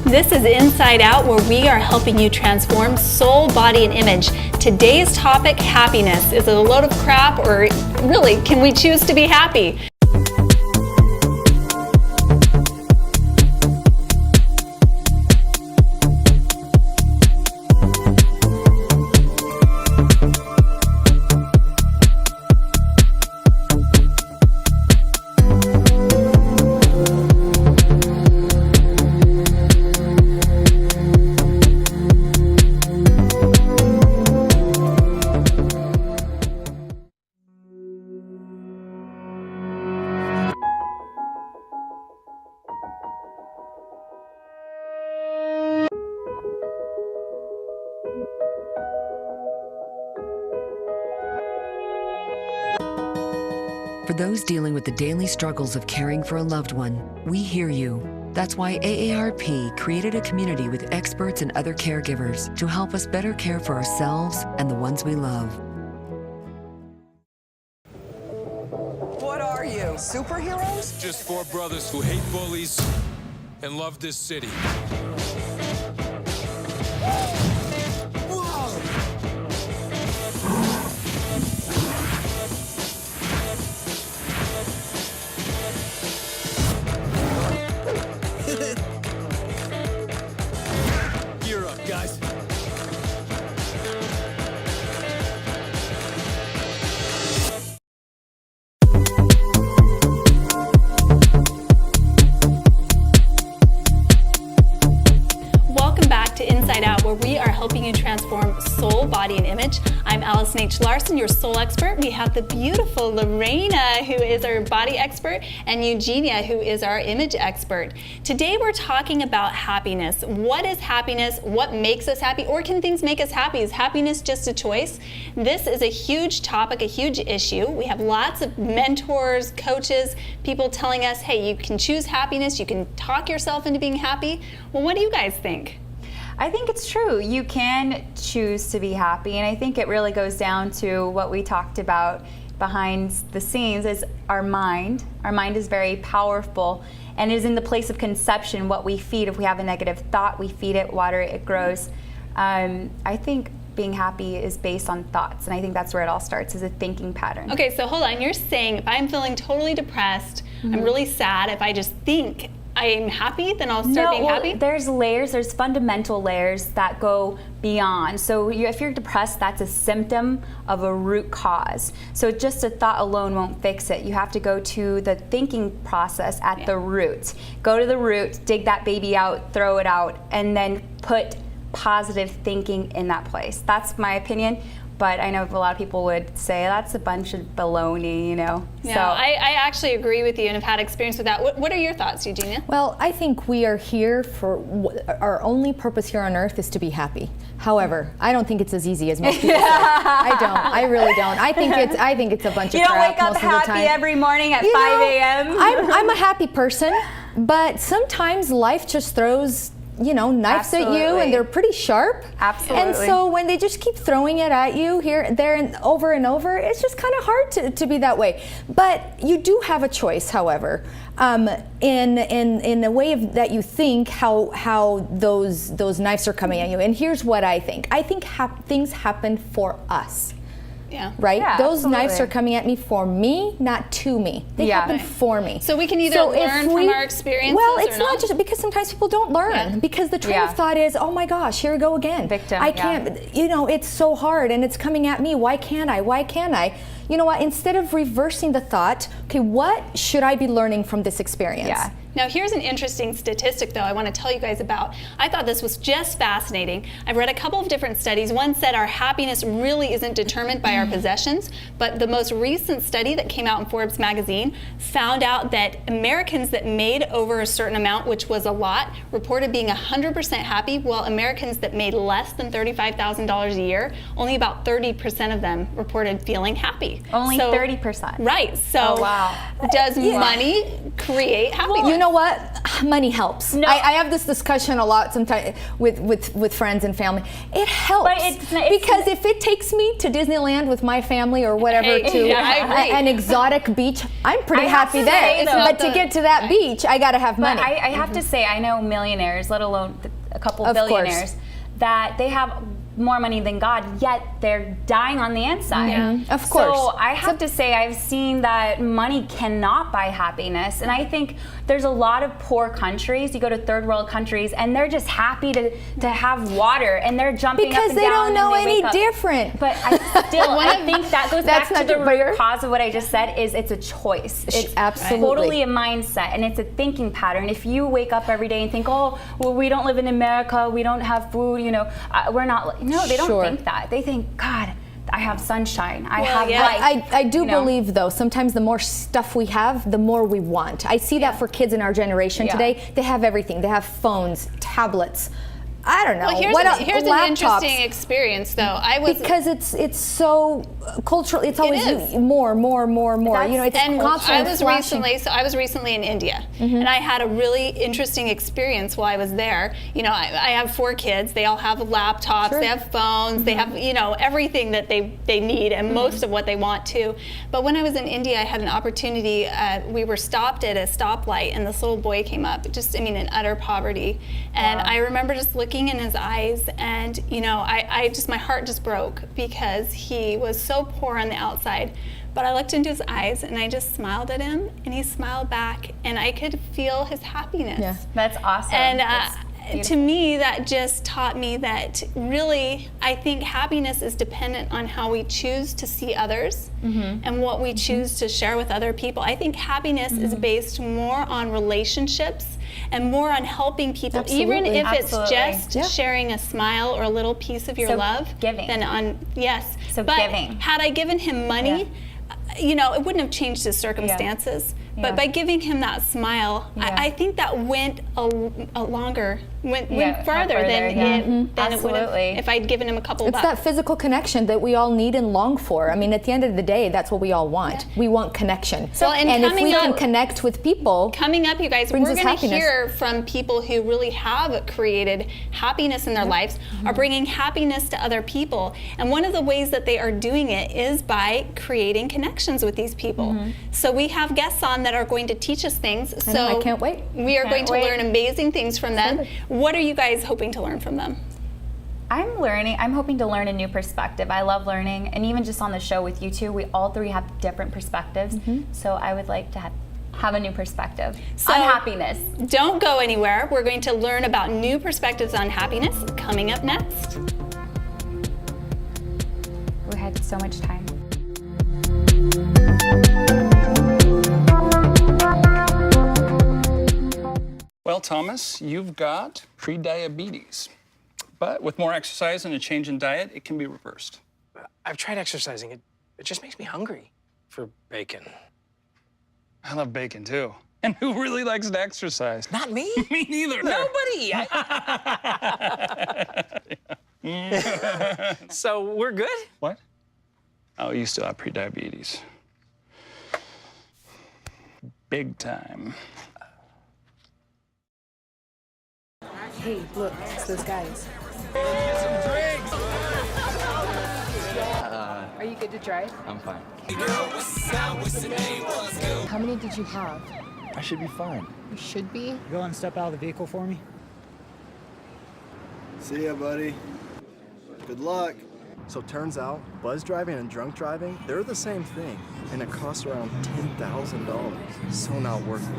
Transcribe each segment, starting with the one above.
This is Inside Out, where we are helping you transform soul, body, and image. Today's topic, happiness. Is it a load of crap, or really, can we choose to be happy? For those dealing with the daily struggles of caring for a loved one, we hear you. That's why AARP created a community with experts and other caregivers to help us better care for ourselves and the ones we love. What are you, superheroes? Just four brothers who hate bullies and love this city. Gear up, guys. Welcome back to Inside Out, where we are helping you transform soul, body, and image. I'm Allison H. Larson, your soul expert. We have the beautiful Lorena, who is our body expert, and Eugenia, who is our image expert. Today we're talking about happiness. What is happiness? What makes us happy? Or can things make us happy? Is happiness just a choice? This is a huge topic, a huge issue. We have lots of mentors, coaches, people telling us, hey, you can choose happiness, you can talk yourself into being happy. Well, what do you guys think? I think it's true. You can choose to be happy, and I think it really goes down to what we talked about behind the scenes is our mind. Our mind is very powerful, and it is in the place of conception what we feed. If we have a negative thought, we feed it, water it, it grows. I think being happy is based on thoughts, and I think that's where it all starts, is a thinking pattern. Okay, so hold on. You're saying if I'm feeling totally depressed, I'm really sad, if I just think I'm happy, then I'll start being happy? There's layers, there's fundamental layers that go beyond. So if you're depressed, that's a symptom of a root cause. So just a thought alone won't fix it. You have to go to the thinking process at the root. Go to the root, dig that baby out, throw it out, and then put positive thinking in that place. That's my opinion. But I know a lot of people would say that's a bunch of baloney, you know. Yeah, so I actually agree with you and have had experience with that. What are your thoughts, Eugenia? Well, I think we are here for, our only purpose here on earth is to be happy. However, I don't think it's as easy as most people say. I don't. I really don't. I think it's a bunch of crap most of the time. You don't wake up happy every morning at 5 a.m.? I'm a happy person, but sometimes life just throws knives at you, and they're pretty sharp. Absolutely. And so when they just keep throwing it at you here, there, and over, it's just kind of hard to be that way. But you do have a choice, however, in a way that you think how those knives are coming at you. And here's what I think. I think things happen for us. Yeah. Right? Yeah, Those absolutely. knives are coming at me for me, not to me. They happen for me. So we can either learn from our experiences Well, it's or not just because sometimes people don't learn because the train of thought is, oh my gosh, here we go again. Victim. I can't, it's so hard and it's coming at me. Why can't I? Why can't I? You know what? Instead of reversing the thought, okay, what should I be learning from this experience? Yeah. Now here's an interesting statistic though I want to tell you guys about. I thought this was just fascinating. I've read a couple of different studies. One said our happiness really isn't determined by our possessions, but the most recent study that came out in Forbes magazine found out that Americans that made over a certain amount, which was a lot, reported being 100% happy, while Americans that made less than $35,000 a year, only about 30% of them reported feeling happy. Only 30%. Right. So wow. does money create happiness? You know what? money helps. No. I have this discussion a lot sometimes with friends and family. It helps. But it's because if it takes me to Disneyland with my family or whatever to yeah, I agree. an exotic beach, I'm pretty I have happy to there. say, though, But to get to that beach, I got to have But money. I have to say, I know millionaires, let alone a couple Of course. billionaires, that they have more money than God, yet they're dying on the inside. Yeah. Of course. So I have to say, I've seen that money cannot buy happiness. And I think there's a lot of poor countries, you go to third world countries, and they're just happy to have water, and they're jumping Because up and they down. don't know and they any wake up. different. But I think that goes That's back to not the true. root cause of what I just said, is it's a choice. It's Absolutely. totally a mindset, and it's a thinking pattern. If you wake up every day and think, oh, well, we don't live in America, we don't have food, we're not, no, they don't Sure. think that. They think, God, I have sunshine, I Well, have yeah. life. I do you know? believe, though, sometimes the more stuff we have, the more we want. I see that for kids in our generation Yeah. today. They have everything. They have phones, tablets. I don't know. Well, here's, what an, else? here's an Laptops. interesting experience, though. I was Because it's so cultural. It's always is. more. That's- It's and constantly I was recently in India, and I had a really interesting experience while I was there. I have 4 kids. They all have laptops. Sure. They have phones. They have everything that they need, and most of what they want too. But when I was in India, I had an opportunity. We were stopped at a stoplight, and this little boy came up, in utter poverty, and I remember just looking in his eyes, and my heart just broke because he was so poor on the outside. But I looked into his eyes and I just smiled at him, and he smiled back, and I could feel his happiness. Yeah. That's awesome. And That's to beautiful. me, that just taught me that really, I think happiness is dependent on how we choose to see others and what we choose to share with other people. I think happiness is based more on relationships and more on helping people, even Absolutely. if Absolutely. it's just Yeah. sharing a smile or a little piece of your So love. giving. So but giving. had I given him money, it wouldn't have changed his circumstances. Yeah. But by giving him that smile, Yeah. I think that went went Yeah, farther further, than yeah. it would have Absolutely. if I'd given him a couple It's bucks. that physical connection that we all need and long for. At the end of the day, that's what we all want. We want connection. Well, and if coming we can up- connect with people, Coming up, you guys, brings we're us going to happiness. hear from people who really have created happiness in their lives, are bringing happiness to other people. And one of the ways that they are doing it is by creating connections with these people. So we have guests on that are going to teach us things. I know, I can't wait. We are going to wait. learn amazing things from them. Excited. What are you guys hoping to learn from them? I'm hoping to learn a new perspective. I love learning, and even just on the show with you two, we all 3 have different perspectives. So I would like to have a new perspective So- on happiness. Don't go anywhere. We're going to learn about new perspectives on happiness coming up next. We had so much time. Well, Thomas, you've got prediabetes. But with more exercise and a change in diet, it can be reversed. I've tried exercising. It just makes me hungry for bacon. I love bacon too. And who really likes to exercise? Not me. Me neither. Nobody. So we're good? What? Oh, you still have prediabetes. Big time. Hey, look, it's those guys. Are you good to drive? I'm fine. How many did you have? I should be fine. You should be. Go and step out of the vehicle for me. See ya, buddy. Good luck. So turns out, buzz driving and drunk driving, they're the same thing, and it costs around $10,000. So not worth it.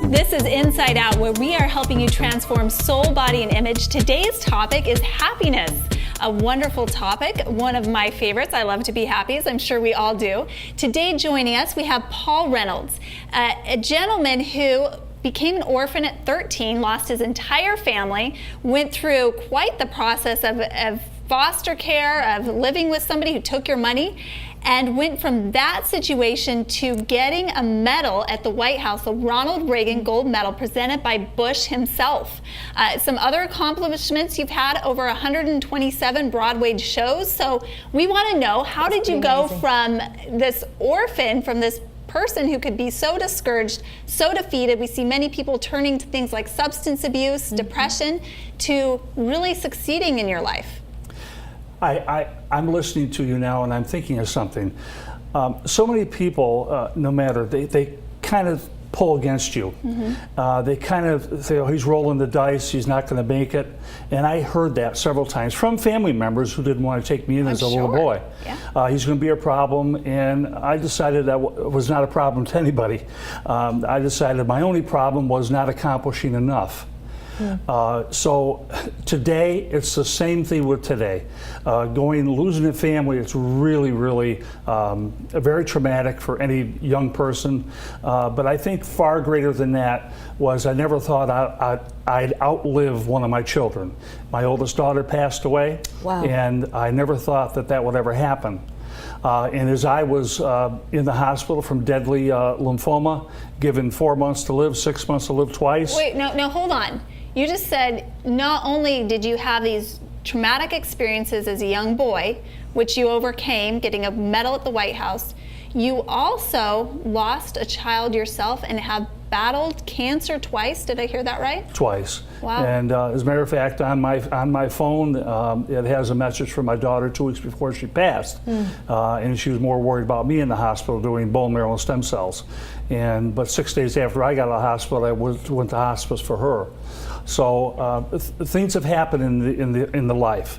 This is Inside Out, where we are helping you transform soul, body, and image. Today's topic is happiness. A wonderful topic, one of my favorites. I love to be happy, as I'm sure we all do. Today joining us, we have Paul Reynolds, a gentleman who became an orphan at 13, lost his entire family, went through quite the process of foster care, of living with somebody who took your money, and went from that situation to getting a medal at the White House, the Ronald Reagan Gold Medal presented by Bush himself. Some other accomplishments you've had, over 127 Broadway shows. So we want to know, how did you go from this orphan, from this person who could be so discouraged, so defeated? We see many people turning to things like substance abuse, depression, to really succeeding in your life. I'm listening to you now and I'm thinking of something. So many people, no matter, they kind of pull against you. They kind of say, oh, he's rolling the dice, he's not going to make it. And I heard that several times from family members who didn't want to take me in as a little boy. He's going to be a problem, and I decided that was not a problem to anybody. I decided my only problem was not accomplishing enough. So today, it's the same thing with today. Losing a family, it's really very traumatic for any young person. But I think far greater than that was, I never thought I'd outlive one of my children. My oldest daughter passed away, and I never thought that would ever happen. And as I was in the hospital from deadly lymphoma, given 4 months to live, 6 months to live twice. Wait, no, hold on. You just said not only did you have these traumatic experiences as a young boy, which you overcame, getting a medal at the White House, you also lost a child yourself and have battled cancer twice. Did I hear that right? Twice. Wow. And as a matter of fact, on my phone, it has a message from my daughter 2 weeks before she passed. And she was more worried about me in the hospital doing bone marrow and stem cells. But 6 days after I got out of the hospital, I went to hospice for her. So things have happened in the life.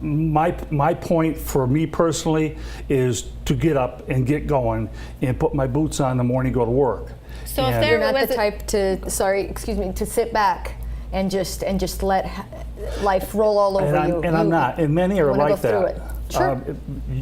My point for me personally is to get up and get going and put my boots on in the morning, go to work. So if you're not the type to sit back and just let life roll all over you. And I'm not. And many are like that. Sure.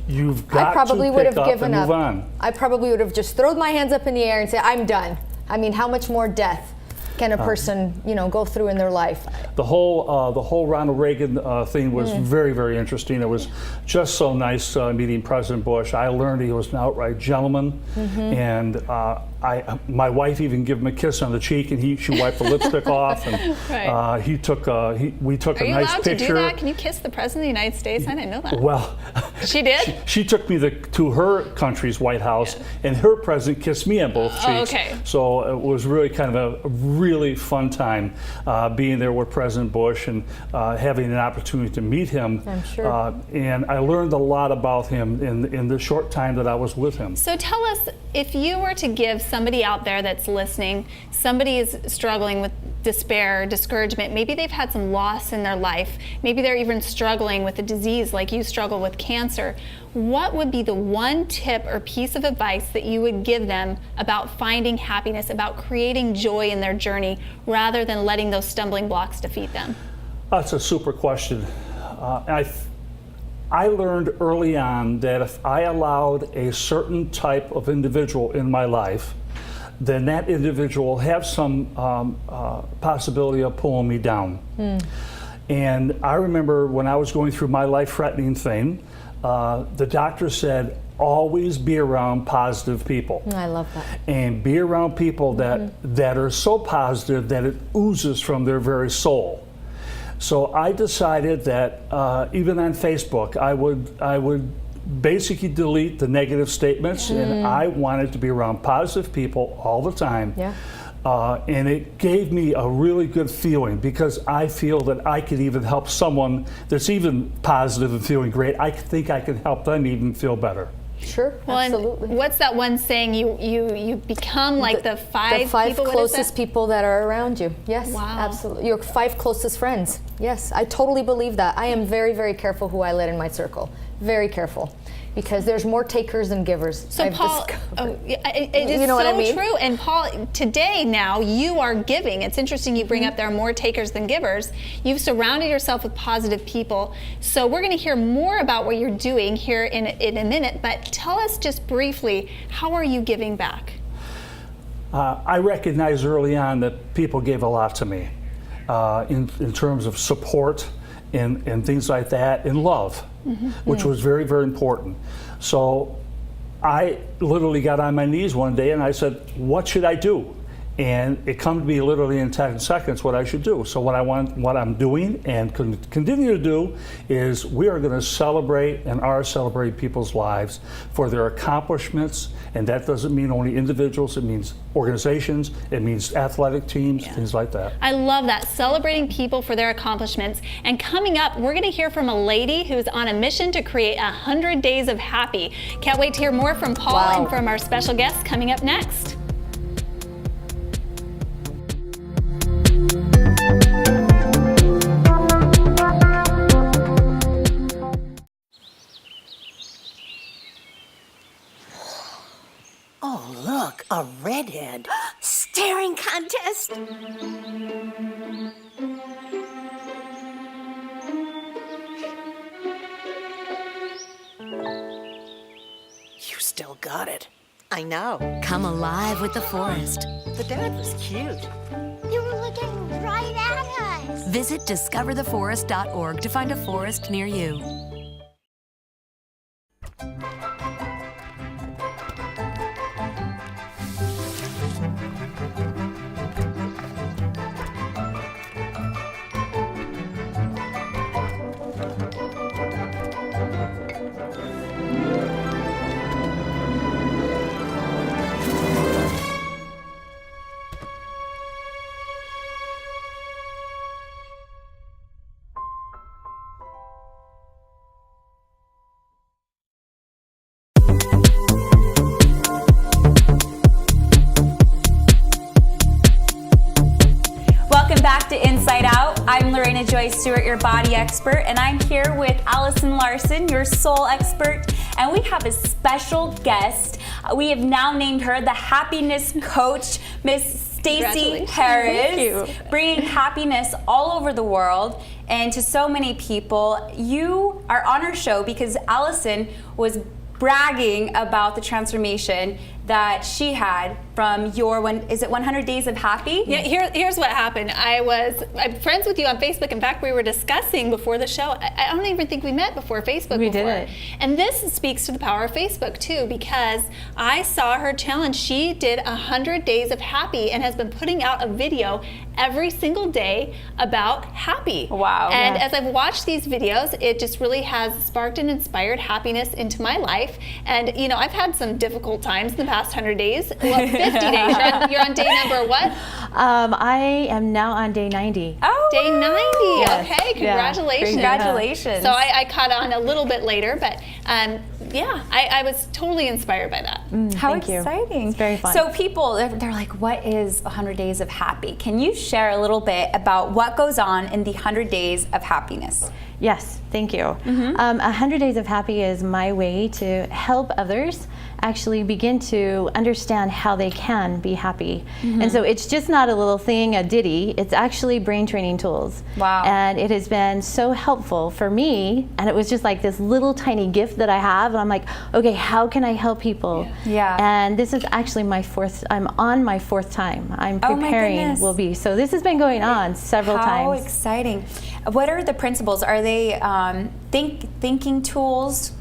You've got to pick up and move on. I probably would have just thrown my hands up in the air and said, I'm done. I mean, how much more death can a person, go through in their life? The whole Ronald Reagan thing was very, very interesting. It was just so nice meeting President Bush. I learned he was an outright gentleman, and my wife even gave him a kiss on the cheek, and she wiped the lipstick off, and we took a nice picture. Are you allowed to do that? Can you kiss the President of the United States? I didn't know that. Well, she did? She took me to her country's White House, and her president kissed me on both cheeks. Oh, okay. So it was really kind of a really fun time being there with President Bush and having an opportunity to meet him. I'm sure. And I learned a lot about him in the short time that I was with him. So tell us, if you were to give somebody out there that's listening, somebody is struggling with despair, discouragement, maybe they've had some loss in their life, maybe they're even struggling with a disease like you struggle with cancer, what would be the one tip or piece of advice that you would give them about finding happiness, about creating joy in their journey, rather than letting those stumbling blocks defeat them? That's a super question. I learned early on that if I allowed a certain type of individual in my life, then that individual will have some possibility of pulling me down. And I remember when I was going through my life-threatening thing, the doctor said, always be around positive people. I love that. And be around people that are so positive that it oozes from their very soul. So I decided that even on Facebook, I would basically delete the negative statements, and I wanted to be around positive people all the time. Yeah. And it gave me a really good feeling, because I feel that I could even help someone that's even positive and feeling great. I think I can help them even feel better. Sure, well, absolutely. And what's that one saying? You become like the five people, closest people that are around you. Yes, wow. Absolutely. Your 5 closest friends. Yes, I totally believe that. I am very, very careful who I let in my circle. Very careful. Because there's more takers than givers. So Paul, it is so true. And Paul, today now you are giving. It's interesting you bring up there are more takers than givers. You've surrounded yourself with positive people. So we're going to hear more about what you're doing here in a minute. But tell us just briefly, how are you giving back? I recognized early on that people gave a lot to me in terms of support and things like that, and love, which was very, very important. So I literally got on my knees one day and I said, what should I do? And it come to me literally in 10 seconds what I should do. So what I'm doing and continue to do is we are going to celebrate and are celebrating people's lives for their accomplishments. And that doesn't mean only individuals, it means organizations, it means athletic teams, things like that. I love that, celebrating people for their accomplishments. And coming up, we're going to hear from a lady who's on a mission to create 100 days of happy. Can't wait to hear more from Paul and from our special guests coming up next. Oh, look, a redhead. Staring contest. You still got it. I know. Come alive with the forest. The dad was cute. You were looking right at us. Visit discovertheforest.org to find a forest near you. Welcome back to Inside Out. I'm Lorena Joy Stewart, your body expert, and I'm here with Allison Larson, your soul expert, and we have a special guest. We have now named her the happiness coach, Miss Stacey Harris, bringing happiness all over the world and to so many people. You are on our show because Allison was bragging about the transformation that she had from your 100 Days of Happy? Yeah, here's what happened. I'm friends with you on Facebook. In fact, we were discussing before the show. I don't even think we met before Facebook We before. didn't. And this speaks to the power of Facebook too, because I saw her challenge. She did 100 Days of Happy and has been putting out a video every single day about happy. Wow. And as I've watched these videos, it just really has sparked and inspired happiness into my life. And you know, I've had some difficult times in the past 100 days. Well, 50 days. You're on day number what? I am now on day 90. Oh, day 90. Yes. Okay, congratulations. Congratulations. So I caught on a little bit later, but yeah, I was totally inspired by that. How Thank you. exciting. It's very fun. So people, they're like, what is 100 Days of Happy? Can you share a little bit about what goes on in the 100 Days of Happiness? Yes, thank you. 100 Days of Happy is my way to help others actually begin to understand how they can be happy. And so it's just not a little thing, a ditty, it's actually brain training tools. Wow. And it has been so helpful for me, and it was just like this little tiny gift that I have, and I'm like, okay, how can I help people? Yeah. And this is actually I'm on my fourth time. I'm Oh my preparing, goodness. will be. So this has been going on several How times. exciting. What are the principles? Are they thinking tools,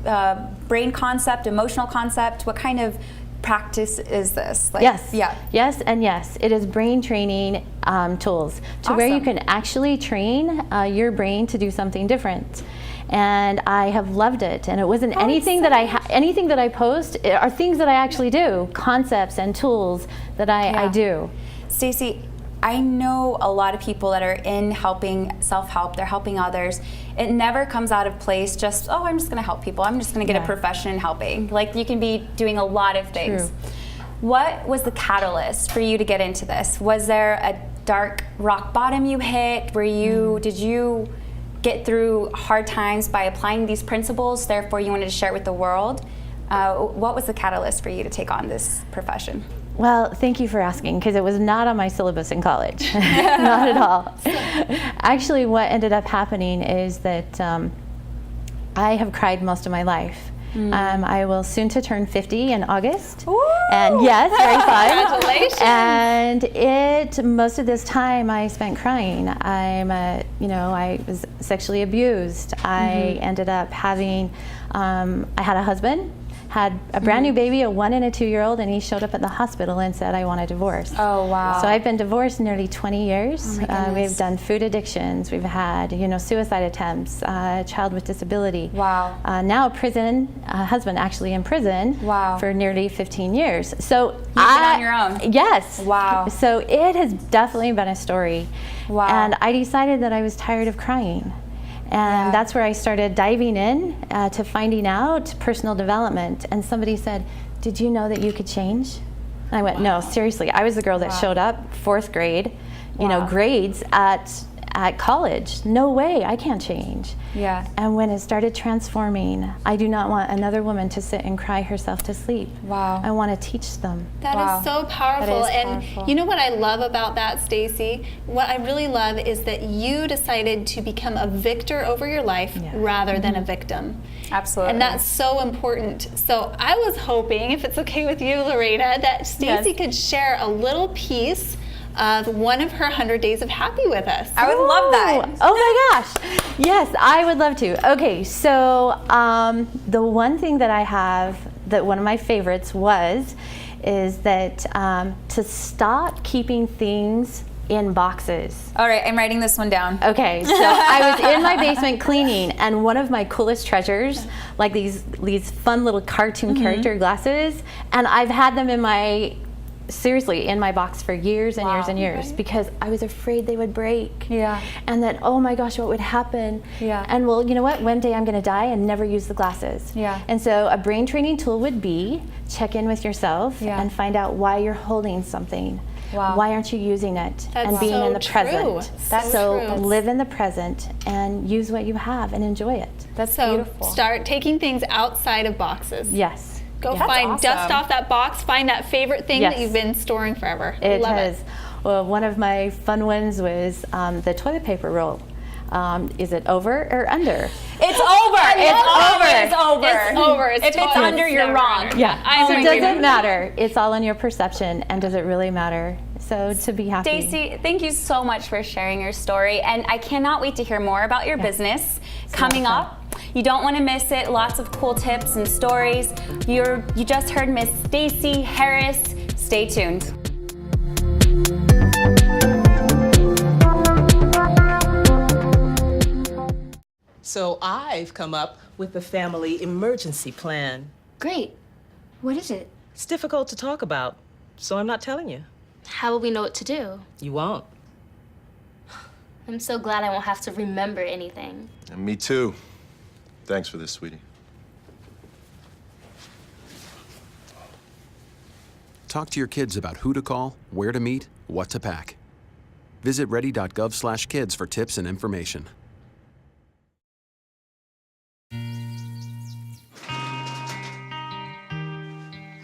brain concept, emotional concept? What kind of practice is this? Like, Yes. Yeah. Yes, and yes. It is brain training tools to where you Awesome. can actually train your brain to do something different. And I have loved it. And it wasn't anything that anything that I post are things that I actually do, concepts and tools that I do. Stacey, I know a lot of people that are in helping self-help, they're helping others. It never comes out of place just, oh, I'm just gonna help people. I'm just gonna get a profession in helping. Like, you can be doing a lot of things. True. What was the catalyst for you to get into this? Was there a dark rock bottom you hit? Did you get through hard times by applying these principles, therefore you wanted to share it with the world? What was the catalyst for you to take on this profession? Well, thank you for asking, because it was not on my syllabus in college. Not at all. Actually, what ended up happening is that I have cried most of my life. I will soon to turn 50 in August. And yes, very fun. Congratulations. And most of this time I spent crying. I was sexually abused. I ended up having, I had a husband, had a brand new baby, a 1 and a 2-year-old, and he showed up at the hospital and said, I want a divorce. Oh, wow. So I've been divorced nearly 20 years. Oh, my goodness. We've done food addictions. We've had, suicide attempts, child with disability. Wow. Now a husband actually in prison. Wow. For nearly 15 years. So You've been on your own. Yes. Wow. So it has definitely been a story. Wow. And I decided that I was tired of crying. And that's where I started diving in to finding out personal development. And somebody said, did you know that you could change? And I went, no, seriously. I was the girl that showed up, 4th grade, grades at college. No way, I can't change. Yeah. And when it started transforming, I do not want another woman to sit and cry herself to sleep. Wow. I want to teach them. That is so powerful. That is and powerful. you know what I love about that, Stacy? What I really love is that you decided to become a victor over your life rather than a victim. Absolutely. And that's so important. So I was hoping, if it's okay with you, Lorena, that Stacy could share a little piece of one of her 100 Days of Happy with us. I would love that. Oh my gosh. Yes, I would love to. Okay, so the one thing that I have, that one of my favorites is that to stop keeping things in boxes. All right, I'm writing this one down. Okay, so I was in my basement cleaning, and one of my coolest treasures, like these fun little cartoon character glasses, and I've had them in my box for years and years and years because I was afraid they would break. Yeah. And that, oh my gosh, what would happen? Yeah. And well, you know what? One day I'm going to die and never use the glasses. Yeah. And so a brain training tool would be check in with yourself and find out why you're holding something. Wow. Why aren't you using it? That's and being so in the true. present. That's so true. live in the present and use what you have and enjoy it. That's So beautiful. start taking things outside of boxes. Yes. Go That's find, awesome. dust off that box, find that favorite thing that you've been storing forever. It Love has. it. Well, one of my fun ones was the toilet paper roll. Is it over or under? It's over. It's over. It's over. If it's under, you're wrong. Yeah. I'm So with does you. it matter? It's all in your perception, and does it really matter? So to be happy. Stacy, thank you so much for sharing your story, and I cannot wait to hear more about your business coming up. You don't want to miss it. Lots of cool tips and stories. You just heard Miss Stacy Harris. Stay tuned. So I've come up with the family emergency plan. Great. What is it? It's difficult to talk about, so I'm not telling you. How will we know what to do? You won't. I'm so glad I won't have to remember anything. And me too. Thanks for this, sweetie. Talk to your kids about who to call, where to meet, what to pack. Visit ready.gov/kids for tips and information.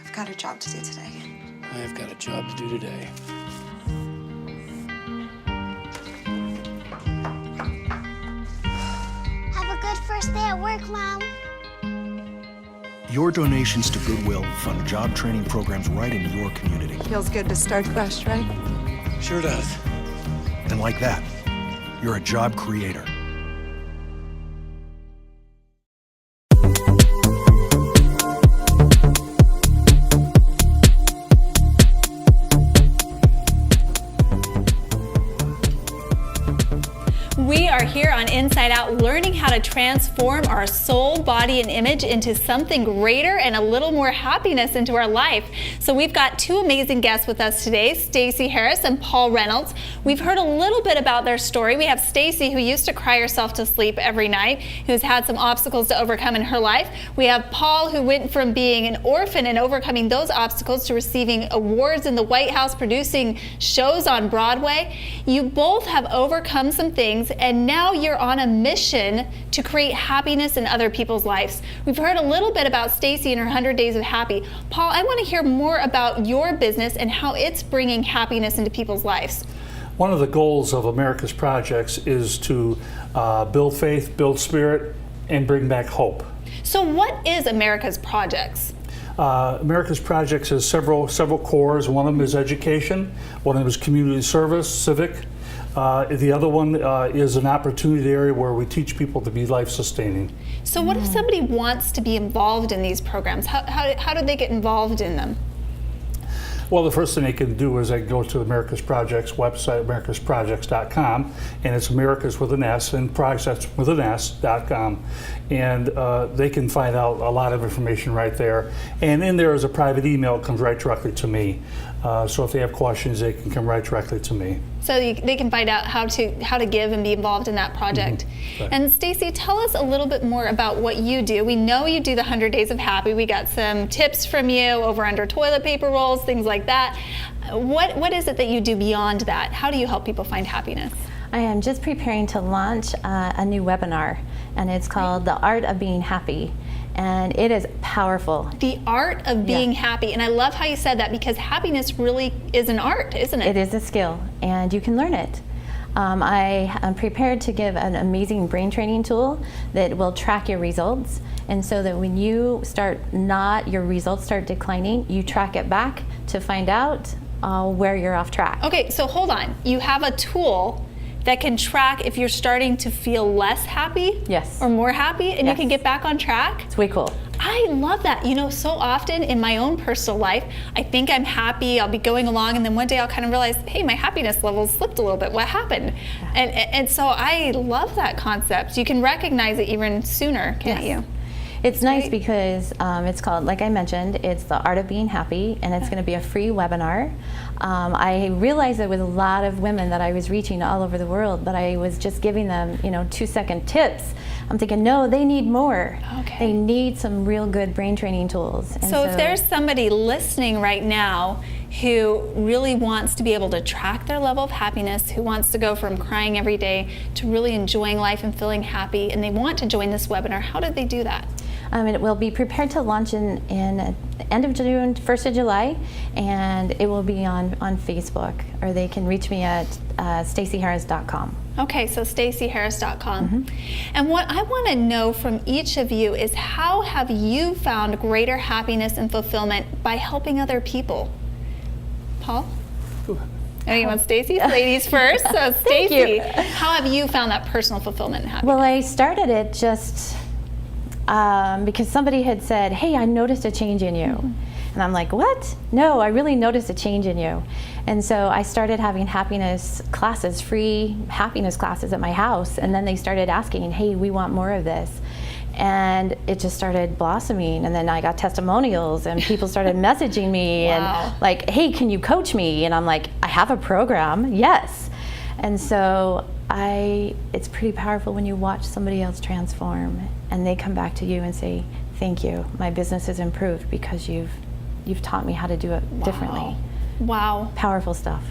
I've got a job to do today. I've got a job to do today. Have a good first day at work, Mom. Your donations to Goodwill fund job training programs right in your community. Feels good to start fresh, right? Sure does. And like that, you're a job creator. We are here on Inside Out learning how to transform our soul, body, and image into something greater and a little more happiness into our life. So we've got two amazing guests with us today, Stacy Harris and Paul Reynolds. We've heard a little bit about their story. We have Stacy, who used to cry herself to sleep every night, who's had some obstacles to overcome in her life. We have Paul, who went from being an orphan and overcoming those obstacles to receiving awards in the White House, producing shows on Broadway. You both have overcome some things, and now you're on a mission to create happiness in other people's lives. We've heard a little bit about Stacy and her 100 Days of Happy. Paul, I want to hear more about your business and how it's bringing happiness into people's lives. One of the goals of America's projects is to build faith, build spirit, and bring back hope. So what is America's Projects? America's Projects has several cores. One of them is education. One of them is community service, civic. The other one is an opportunity area where we teach people to be life-sustaining. So what if somebody wants to be involved in these programs? How do they get involved in them? Well, the first thing they can do is they can go to America's Projects website, americasprojects.com, and it's America's with an S and projects with an S.com. And they can find out a lot of information right there. And in there is a private email that comes right directly to me. So if they have questions, they can come right directly to me. So they can find out how to give and be involved in that project. Right. And Stacy, tell us a little bit more about what you do. We know you do the 100 Days of Happy. We got some tips from you over under toilet paper rolls, things like that. What is it that you do beyond that? How do you help people find happiness? I am just preparing to launch a new webinar, and it's called The Art of Being Happy. And it is powerful. The art of being happy. And I love how you said that, because happiness really is an art, isn't it? It is a skill, and you can learn it. I am prepared to give an amazing brain training tool that will track your results. And so that when you your results start declining, you track it back to find out where you're off track. Okay, so hold on. You have a tool that can track if you're starting to feel less happy, yes, or more happy, and you can get back on track. It's way cool. I love that. You know, so often in my own personal life, I think I'm happy, I'll be going along, and then one day I'll kind of realize, hey, my happiness level slipped a little bit. What happened? And so I love that concept. You can recognize it even sooner, can't you? It's nice because it's called, like I mentioned, it's The Art of Being Happy, and it's going to be a free webinar. I realized there was a lot of women that I was reaching all over the world, but I was just giving them, 2-second tips. I'm thinking, no, they need more. Okay. They need some real good brain training tools. And so if there's somebody listening right now who really wants to be able to track their level of happiness, who wants to go from crying every day to really enjoying life and feeling happy, and they want to join this webinar, how do they do that? It will be prepared to launch in end of June, 1st of July, and it will be on Facebook, or they can reach me at stacyharris.com. Okay, so stacyharris.com. And what I want to know from each of you is, how have you found greater happiness and fulfillment by helping other people? Paul? Oh, you want Stacy? Ladies first. So Stacy, how have you found that personal fulfillment and happiness? Well, I started it just because somebody had said, hey, I noticed a change in you. And I'm like, what? No, I really noticed a change in you. And so I started having happiness classes, free happiness classes at my house. And then they started asking, hey, we want more of this. And it just started blossoming. And then I got testimonials, and people started messaging me and like, hey, can you coach me? And I'm like, I have a program, yes. And so it's pretty powerful when you watch somebody else transform and they come back to you and say, thank you, my business has improved because you've taught me how to do it differently. Wow. Powerful stuff.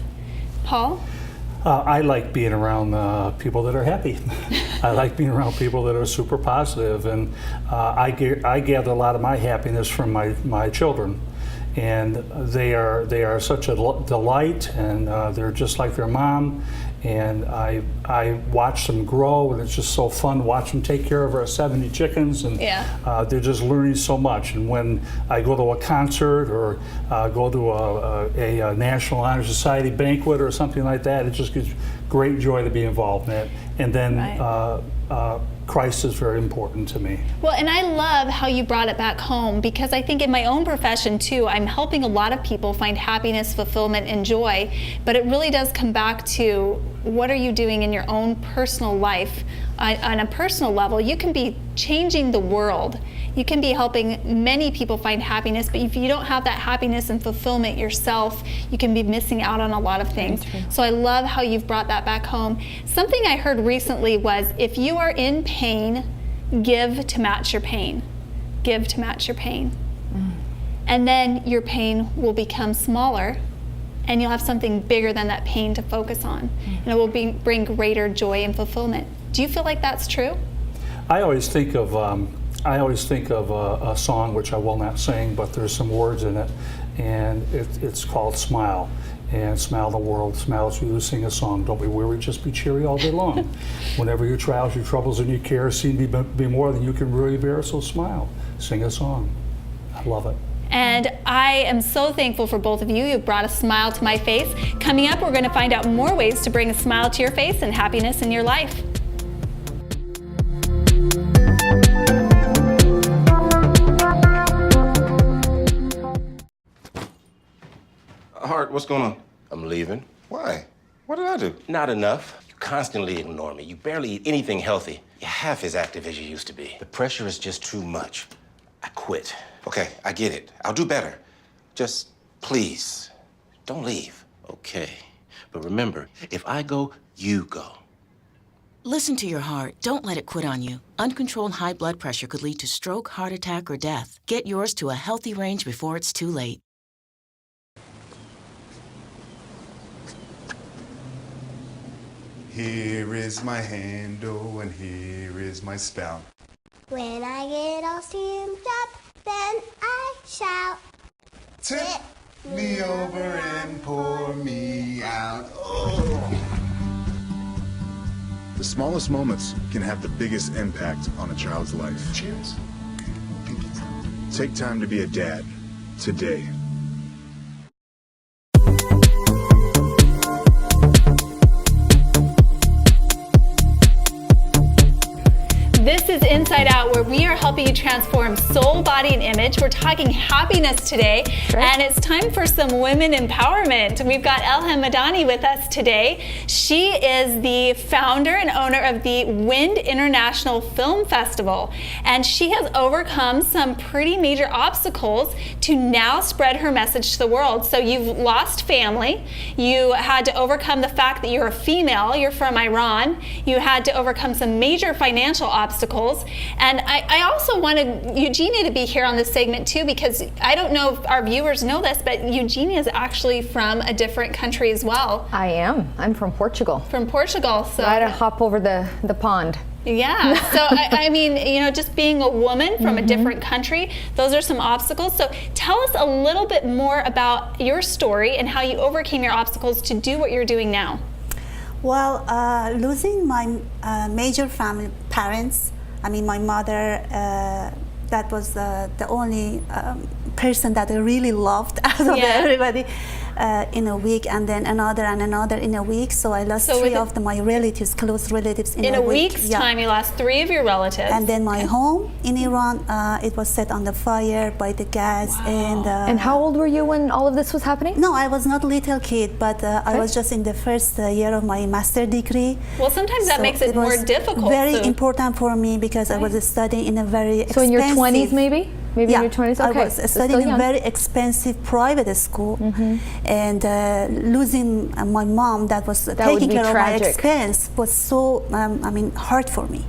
Paul? I like being around people that are happy. I like being around people that are super positive, and I gather a lot of my happiness from my children. And they are such a delight, and they're just like their mom. And I watch them grow, and it's just so fun to watch them take care of our 70 chickens, and they're just learning so much. And when I go to a concert or go to a National Honor Society banquet or something like that, it just gives great joy to be involved in it. And then Christ is very important to me. Well, and I love how you brought it back home, because I think in my own profession too, I'm helping a lot of people find happiness, fulfillment, and joy, but it really does come back to, what are you doing in your own personal life? On a personal level, you can be changing the world. You can be helping many people find happiness, but if you don't have that happiness and fulfillment yourself, you can be missing out on a lot of things. So I love how you've brought that back home. Something I heard recently was, if you are in pain, give to match your pain. Give to match your pain. And then your pain will become smaller, and you'll have something bigger than that pain to focus on. And it will bring greater joy and fulfillment. Do you feel like that's true? I always think of a song which I will not sing, but there's some words in it, and it's called Smile. and smile the world, smile as you sing a song. Don't be weary, just be cheery all day long. Whenever your trials, your troubles, and your cares seem to be more than you can really bear, so smile, sing a song. I love it. And I am so thankful for both of you. You've brought a smile to my face. Coming up, we're going to find out more ways to bring a smile to your face and happiness in your life. Hart, what's going on? I'm leaving. Why? What did I do? Not enough. You constantly ignore me. You barely eat anything healthy. You're half as active as you used to be. The pressure is just too much. I quit. Okay, I get it. I'll do better. Just please, don't leave. Okay. But remember, if I go, you go. Listen to your heart. Don't let it quit on you. Uncontrolled high blood pressure could lead to stroke, heart attack, or death. Get yours to a healthy range before it's too late. Here is my handle and here is my spout. When I get all steamed up, then I shout. Tip me over and pour me out. Oh. The smallest moments can have the biggest impact on a child's life. Cheers. Take time to be a dad today. This is Inside Out, where we are helping you transform soul, body, and image. We're talking happiness today, and it's time for some women empowerment. We've got Elham Madani with us today. She is the founder and owner of the Wind International Film Festival, and she has overcome some pretty major obstacles to now spread her message to the world. So you've lost family, you had to overcome the fact that you're a female, you're from Iran, you had to overcome some major financial obstacles. And I also wanted Eugenia to be here on this segment too, because I don't know if our viewers know this, but Eugenia is actually from a different country as well. I am. I'm from Portugal. From Portugal. So I had to hop over the pond. Yeah, so I mean, you know, just being a woman from a different country, those are some obstacles. So tell us a little bit more about your story and how you overcame your obstacles to do what you're doing now. Well, losing my major family parents, I mean my mother, that was the only person that I really loved out of everybody in a week, and then another and another in a week. So I lost three of my relatives, close relatives in a week. Week's time, you lost three of your relatives. And then my home in Iran, it was set on the fire by the gas. And how old were you when all of this was happening? No, I was not a little kid, but I was just in the first year of my master degree. Well, sometimes that makes it more difficult. Very important for me because I was studying in a very expensive. So in your 20s maybe? Maybe in your 20s? Okay. I was studying in a very expensive private school, and losing my mom that was taking care of my expense was so, I mean, hard for me.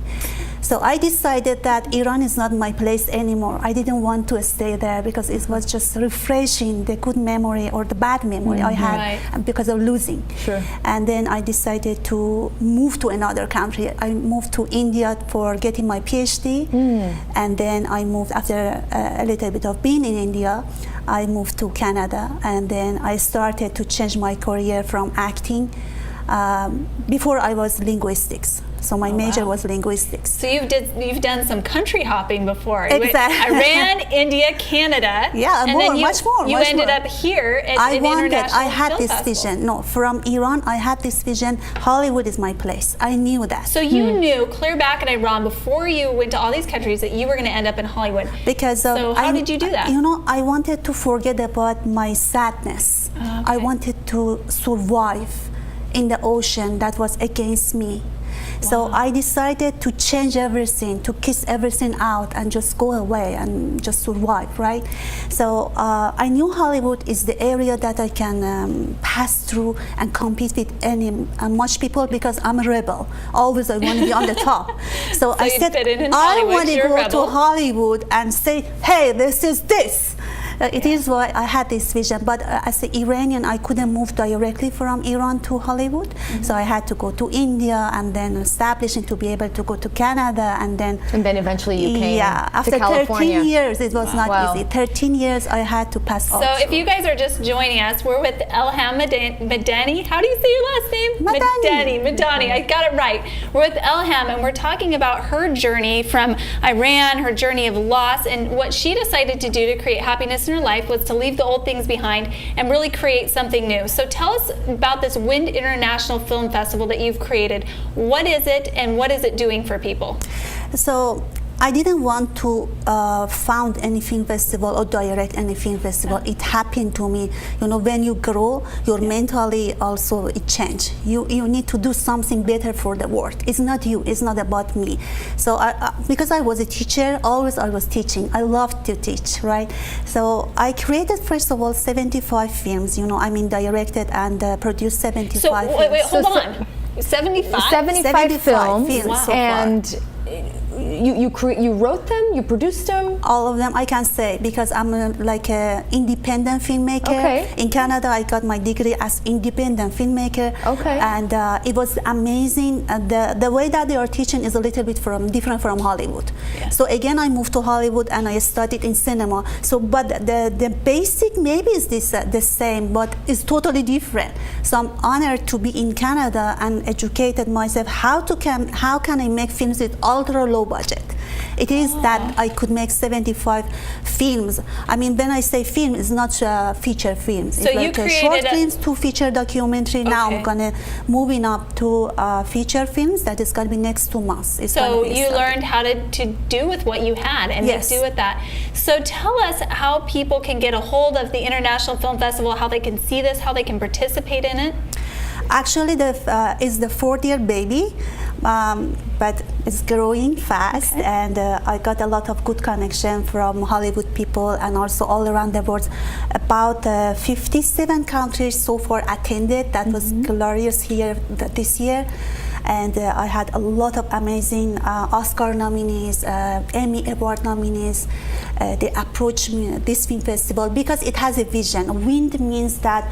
So I decided that Iran is not my place anymore. I didn't want to stay there because it was just refreshing the good memory or the bad memory I had because of losing. Sure. And then I decided to move to another country. I moved to India for getting my PhD. And then I moved, after a little bit of being in India, I moved to Canada. And then I started to change my career from acting. Before I was linguistics. So my major was linguistics. So you've done some country hopping before. Exactly. Iran, India, Canada. Yeah, and more, then much more. You ended up here at I had Film this Festival. vision. No, from Iran, I had this vision. Hollywood is my place. I knew that. So you knew clear back in Iran before you went to all these countries that you were going to end up in Hollywood. Because so how did you do that? You know, I wanted to forget about my sadness. I wanted to survive in the ocean that was against me. So I decided to change everything, to kiss everything out and just go away and just survive, right? So I knew Hollywood is the area that I can pass through and compete with much people because I'm a rebel. Always I want to be on the top. So I said, I want to go to Hollywood and say, hey, this is this. It is why I had this vision. But as an Iranian, I couldn't move directly from Iran to Hollywood. So I had to go to India and then establish and to be able to go to Canada and then eventually you came after to California. 13 years, it was not easy. 13 years I had to pass So if you guys are just joining us, we're with Elham Madani. How do you say your last name? Madani. I got it right. We're with Elham, and we're talking about her journey from Iran, her journey of loss, and what she decided to do to create happiness in her life was to leave the old things behind and really create something new. So tell us about this Wind International Film Festival that you've created. What is it, and what is it doing for people? So I didn't want to found any film festival or direct any film festival. It happened to me. You know, when you grow, your mentally also it change. You need to do something better for the world. It's not you. It's not about me. So because I was a teacher, always I was teaching. I loved to teach, right? So I created first of all 75 films. You know, I mean directed and produced 75 so, films. Wait, hold on. 75? 75 films, wow. So and far. You wrote them, you produced them? All of them, I can say, because I'm like an independent filmmaker. Okay. In Canada, I got my degree as independent filmmaker. Okay. And it was amazing. The way that they are teaching is a little bit different from Hollywood. Yeah. So again, I moved to Hollywood and I studied in cinema. So, but the basic maybe is the same, but it's totally different. So I'm honored to be in Canada and educated myself how can I make films with ultra low budget. It is that I could make 75 films. I mean, when I say film, it's not feature films. So it's you like created short films to feature documentary. Okay. Now I'm gonna moving up to feature films. That is gonna be next 2 months. So you learned how to do with what you had and yes. make do with that. So tell us how people can get a hold of the International Film Festival, how they can see this, how they can participate in it. Actually, it's the 4th-year baby, but it's growing fast, okay. And I got a lot of good connection from Hollywood people and also all around the world. About 57 countries so far attended. That was glorious here this year. And I had a lot of amazing Oscar nominees, Emmy Award nominees. They approached me this film festival because it has a vision. Wind means that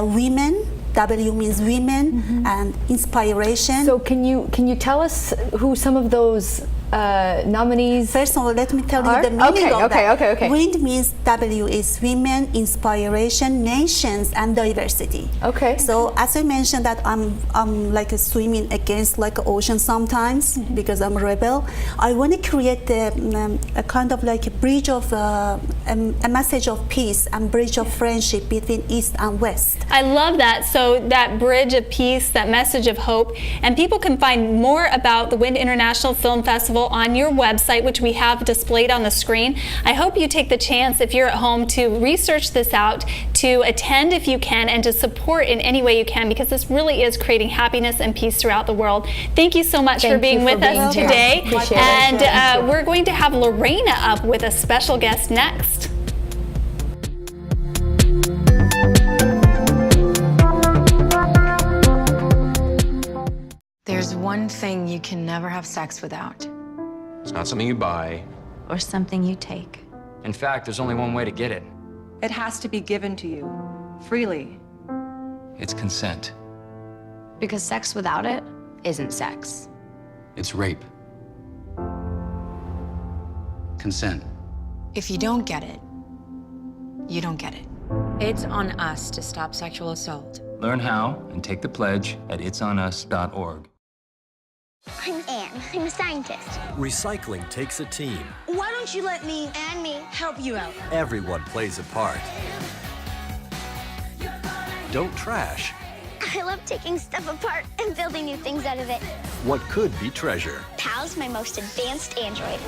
women. W means women and inspiration. So can you tell us who some of those nominees First of all, let me tell you the meaning of that. Okay. Wind means W is women, inspiration, nations, and diversity. Okay. So as I mentioned that I'm like a swimming against like an ocean sometimes because I'm a rebel. I want to create a kind of like a bridge of a message of peace and bridge of friendship between East and West. I love that. So that bridge of peace, that message of hope, and people can find more about the Wind International Film Festival on your website, which we have displayed on the screen. I hope you take the chance, if you're at home, to research this out, to attend if you can, and to support in any way you can, because this really is creating happiness and peace throughout the world. Thank you so much for being with us today. And we're going to have Lorena up with a special guest next. There's one thing you can never have sex without. It's not something you buy. Or something you take. In fact, there's only one way to get it. It has to be given to you, freely. It's consent. Because sex without it isn't sex. It's rape. Consent. If you don't get it, you don't get it. It's on us to stop sexual assault. Learn how and take the pledge at itsonus.org. I'm Anne. I'm a scientist. Recycling takes a team. Why don't you let me and me help you out? Everyone plays a part. Don't trash I love taking stuff apart and building new things out of it. what could be treasure. Pal's my most advanced android.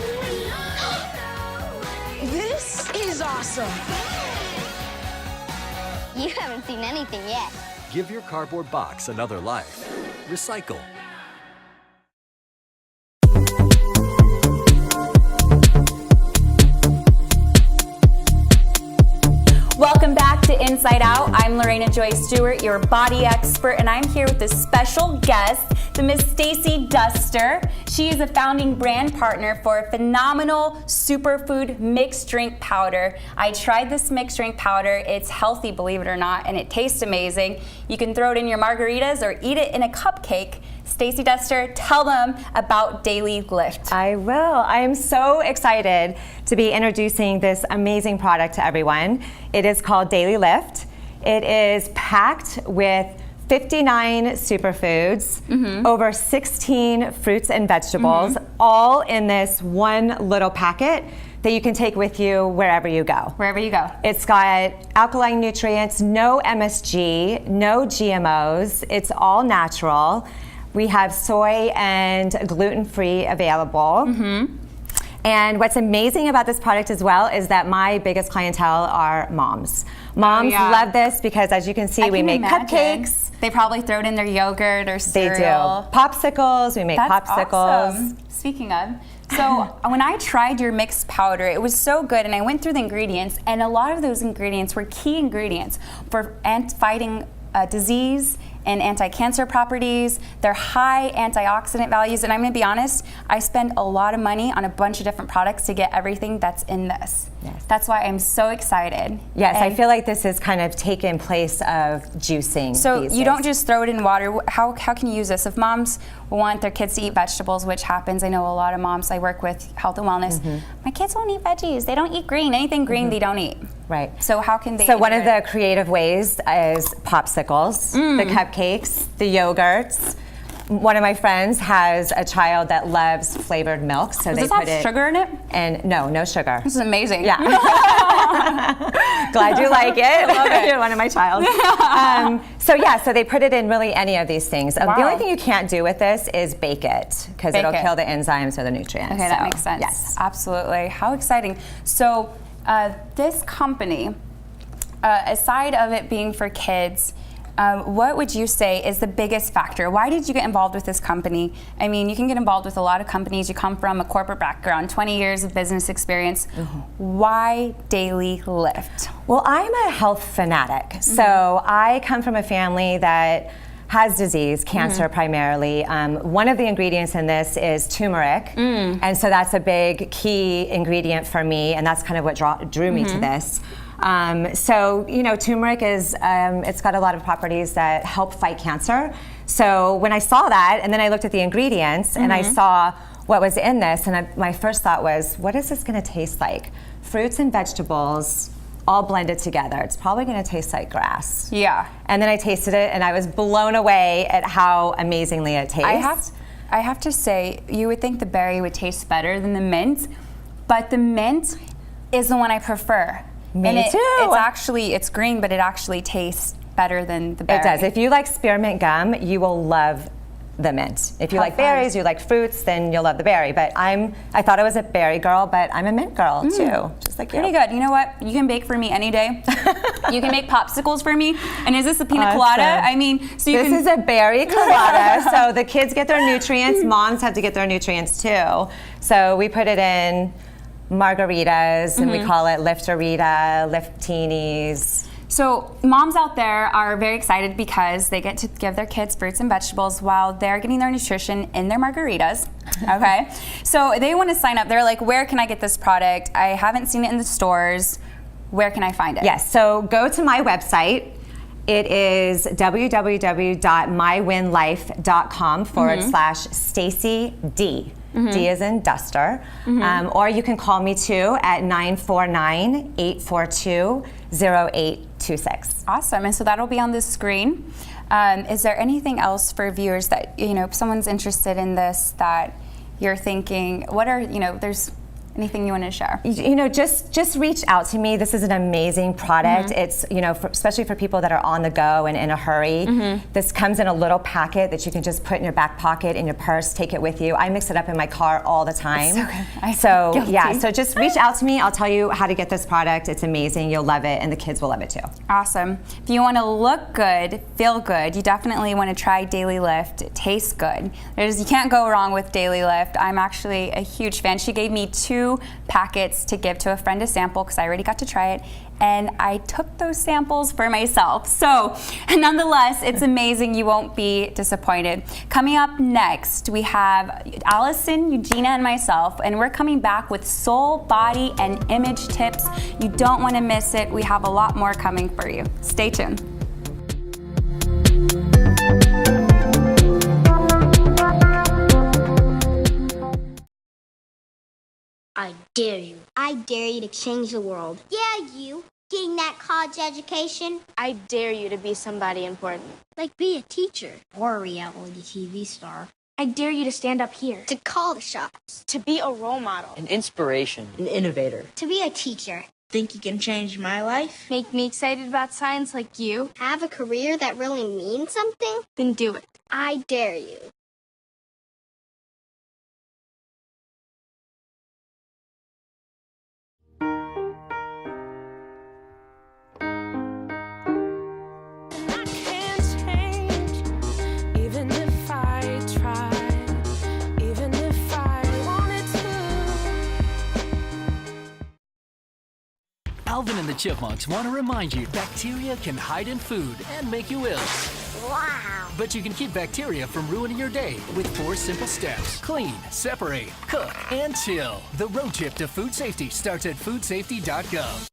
This is awesome. You haven't seen anything yet. Give your cardboard box another life. Recycle. Welcome back to Inside Inside Out. I'm Lorena Joy Stewart, your body expert, and I'm here with a special guest, the Miss Stacey Duster. She is a founding brand partner for a phenomenal superfood mixed drink powder. I tried this mixed drink powder. It's healthy, believe it or not, and it tastes amazing. You can throw it in your margaritas or eat it in a cupcake. Stacey Duster, tell them about Daily Lift. I will. I am so excited to be introducing this amazing product to everyone. It is called Daily Lift. It is packed with 59 superfoods, over 16 fruits and vegetables, all in this one little packet that you can take with you wherever you go. Wherever you go. It's got alkaline nutrients, no MSG, no GMOs. It's all natural. We have soy and gluten-free available. And what's amazing about this product as well is that my biggest clientele are moms. Moms love this because, as you can see, we make cupcakes. They probably throw it in their yogurt or cereal. They do. Popsicles, we make popsicles. Awesome. Speaking of, so when I tried your mixed powder, it was so good, and I went through the ingredients, and a lot of those ingredients were key ingredients for fighting disease and anti-cancer properties. They're high antioxidant values, and I'm gonna be honest, I spend a lot of money on a bunch of different products to get everything that's in this. Yes. That's why I'm so excited. Yes, I feel like this has kind of taken place of juicing. So these you days. don't just throw it in water. How can you use this? If moms want their kids to eat vegetables, which happens, I know a lot of moms I work with, health and wellness, my kids don't eat veggies. They don't eat green. Anything green they don't eat. Right. So how can they So one of the creative ways is popsicles, the cupcakes, the yogurts. One of my friends has a child that loves flavored milk, so Does they this put have sugar in it? And no sugar. This is amazing. Yeah. Glad you like it. I love it. You're one of my child. So they put it in really any of these things. The only thing you can't do with this is bake it, because it'll kill the enzymes or the nutrients. Okay, that makes sense. Yes. Absolutely. How exciting. So this company, aside of it being for kids, what would you say is the biggest factor? Why did you get involved with this company? I mean, you can get involved with a lot of companies. You come from a corporate background, 20 years of business experience. Why Daily Lift? Well, I'm a health fanatic. So I come from a family that has disease, cancer primarily. One of the ingredients in this is turmeric. And so that's a big key ingredient for me, and that's kind of what drew me to this. So, you know, turmeric is, it's got a lot of properties that help fight cancer. So when I saw that, and then I looked at the ingredients, and I saw what was in this, and my first thought was, what is this gonna taste like? Fruits and vegetables, all blended together. It's probably gonna taste like grass. Yeah. And then I tasted it, and I was blown away at how amazingly it tastes. I have to say, you would think the berry would taste better than the mint, but the mint is the one I prefer. Me too. It's green, but it actually tastes better than the berry. It does. If you like spearmint gum, you will love the mint. If you like berries, you like fruits, then you'll love the berry. But I thought I was a berry girl, but I'm a mint girl too, just like you. Pretty good. You know what? You can bake for me any day. You can make popsicles for me. And is this a pina colada? I mean, so this is a berry colada. So the kids get their nutrients. Moms have to get their nutrients too. So we put it in margaritas, and we call it Lifterita, Liftinis. So moms out there are very excited because they get to give their kids fruits and vegetables while they're getting their nutrition in their margaritas. Okay, so they want to sign up. They're like, where can I get this product? I haven't seen it in the stores. Where can I find it? Yes, so go to my website. It is www.mywinlife.com/Stacey D. D as in Duster. Or you can call me too at 949-842-0826. Awesome, and so that'll be on the screen. Is there anything else for viewers that, you know, if someone's interested in this that you're thinking, what are, you know, there's anything you want to share? You know, just reach out to me. This is an amazing product. It's, you know, especially for people that are on the go and in a hurry. This comes in a little packet that you can just put in your back pocket, in your purse, take it with you. I mix it up in my car all the time. So just reach out to me. I'll tell you how to get this product. It's amazing. You'll love it, and the kids will love it too. Awesome. If you want to look good, feel good, you definitely want to try Daily Lift. It tastes good. You can't go wrong with Daily Lift. I'm actually a huge fan. She gave me 2 2 packets to give to a friend to sample because I already got to try it. And I took those samples for myself. So nonetheless, it's amazing. You won't be disappointed. Coming up next, we have Allison, Eugenia, and myself, and we're coming back with soul, body, and image tips. You don't want to miss it. We have a lot more coming for you. Stay tuned. I dare you. I dare you to change the world. Yeah, you. Getting that college education. I dare you to be somebody important. Like be a teacher. Or a reality TV star. I dare you to stand up here. To call the shots. To be a role model. An inspiration. An innovator. To be a teacher. Think you can change my life? Make me excited about science like you? Have a career that really means something? Then do it. I dare you. Alvin and the Chipmunks want to remind you bacteria can hide in food and make you ill. Wow. But you can keep bacteria from ruining your day with 4 simple steps. Clean, separate, cook, and chill. The road trip to food safety starts at foodsafety.gov.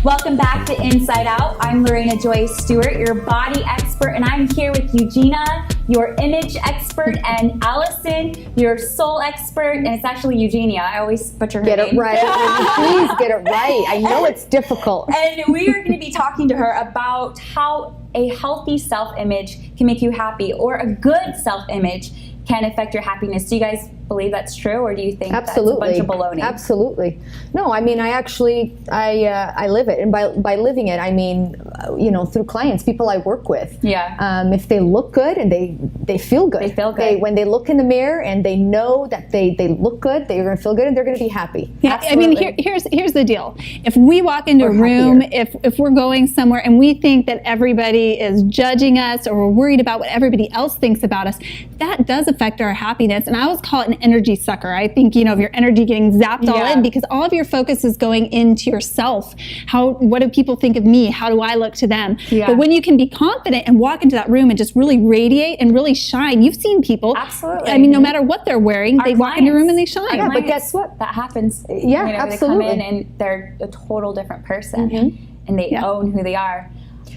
Welcome back to Inside Out. I'm Lorena Joy Stewart, your body expert, and I'm here with Eugenia, your image expert, and Allison, your soul expert, and it's actually Eugenia. I always butcher her name. Get it right. Please get it right. I know it's difficult. And we are going to be talking to her about how a healthy self-image can make you happy, or a good self-image can affect your happiness. Do you guys believe that's true, or do you think that's a bunch of baloney? Absolutely. No, I mean, I live it, and by living it, I mean, through clients, people I work with. Yeah. If they look good and they feel good. They feel good. When they look in the mirror and they know that they look good, they're going to feel good, and they're going to be happy. Yeah, Absolutely. I mean, here's the deal. If we walk into a room, if we're going somewhere and we think that everybody is judging us, or we're worried about what everybody else thinks about us, that does affect our happiness. And I always call it an energy sucker. I think, of your energy getting zapped all in, because all of your focus is going into yourself. What do people think of me? How do I look to them? Yeah. But when you can be confident and walk into that room and just really radiate and really shine, you've seen people. Absolutely. I mean, no matter what they're wearing, they walk into a room and they shine. Yeah, but guess what? That happens. Yeah, absolutely. They come in and they're a total different person, and they own who they are.